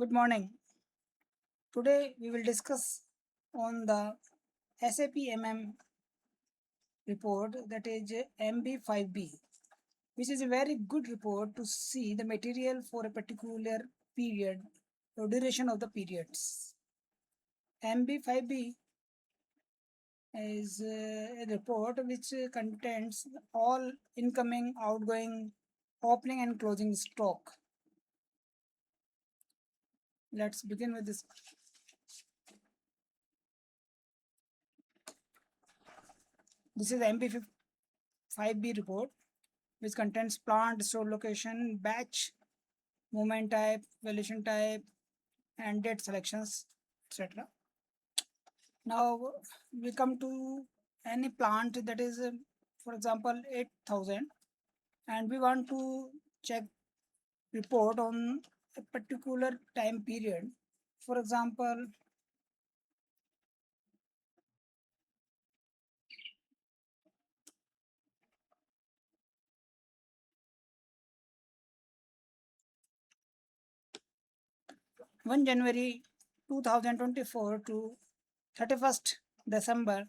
Good morning. Today we will discuss on the SAP MM report, that is MB5B, which is a very good report to see the material for a particular period or duration of the periods. MB5B is a report which contains all incoming, outgoing, opening and closing stock. Let's begin with this. This is MB5B report, which contains plant, store location, batch, movement type, valuation type, and date selections, etc. Now we come to any plant that is, for example, 8,000, and we want to check report on a particular time period. For example, January 2024 to 31st December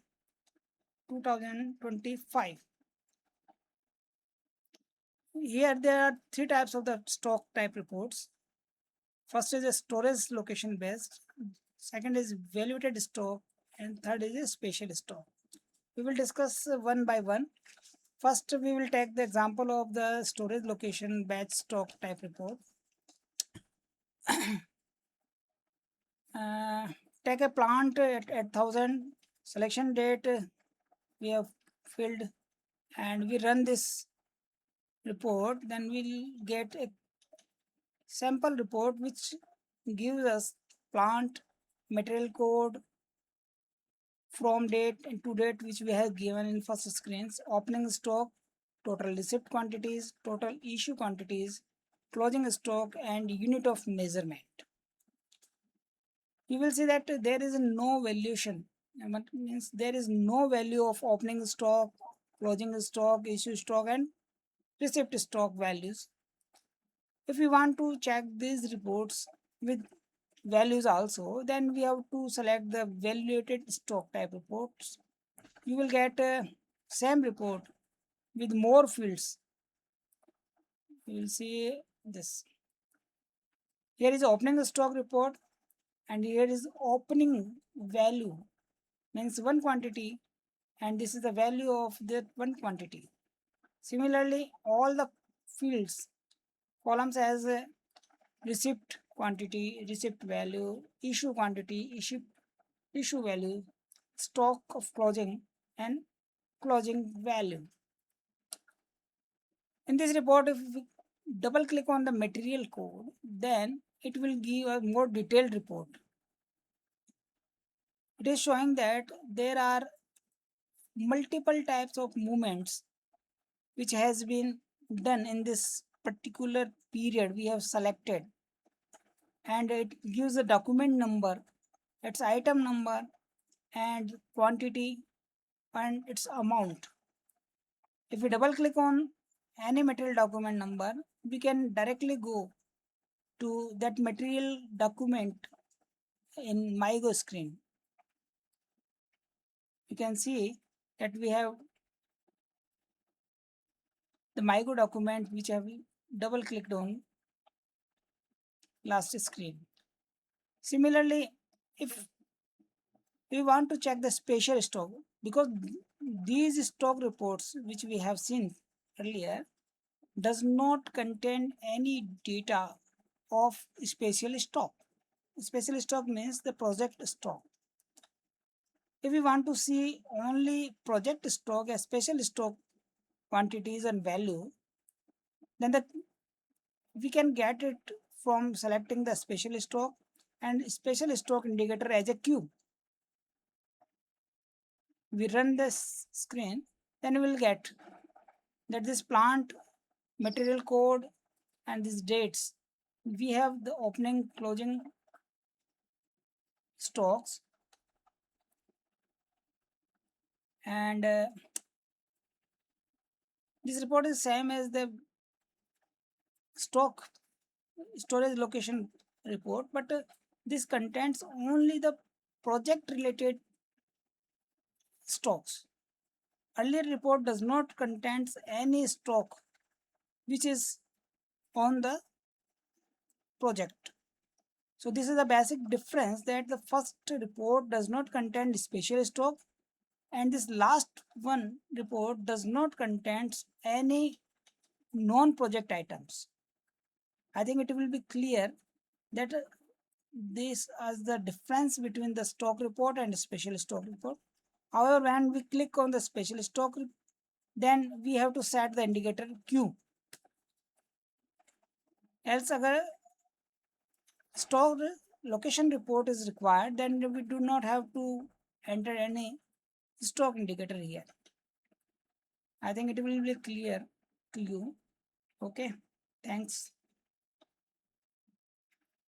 2025. Here there are three types of the stock type reports. First is a storage location based, second is valuated stock, and third is a special stock. We will discuss one by one. First, we will take the example of the storage location batch stock type report. Take a plant at 1000, selection date we have filled, and we run this report. Then we'll get a sample report which gives us plant, material code, from date and to date, which we have given in first screens, opening stock, total receipt quantities, total issue quantities, closing stock, and unit of measurement. You will see that there is no valuation. What means there is no value of opening stock, closing stock, issue stock, and receipt stock values. If we want to check these reports with values also, then we have to select the valuated stock type reports. You will get a same report with more fields. You will see this. Here is opening stock report, and here is opening value, means one quantity, and this is the value of that one quantity. Similarly, all the fields columns has a receipt quantity, receipt value, issue quantity, issue value, stock of closing, and closing value. In this report, if we double click on the material code, then it will give a more detailed report. It is showing that there are multiple types of movements which has been done in this particular period we have selected, and it gives a document number, its item number, and quantity, and its amount. If we double click on any material document number, we can directly go to that material document in MyGo screen. You can see that we have the MyGo document which I have double clicked on last screen. Similarly, if we want to check the special stock, because these stock reports which we have seen earlier does not contain any data of special stock. Special stock means the project stock. If we want to see only project stock as special stock quantities and value, then we can get it from selecting the special stock and special stock indicator as a cube. We run this screen, then we will get that this plant, material code, and these dates. We have the opening, closing stocks, and this report is same as the stock storage location report, but this contains only the project related stocks. Earlier report does not contains any stock which is on the project. So this is a basic difference, that the first report does not contain special stock and this last one report does not contains any non-project items. I think it will be clear that this is the difference between the stock report and special stock report. However, when we click on the special stock, then we have to set the indicator Q. Else, agar stock location report is required, then we do not have to enter any stock indicator here. I think it will be clear to you. Okay, thanks.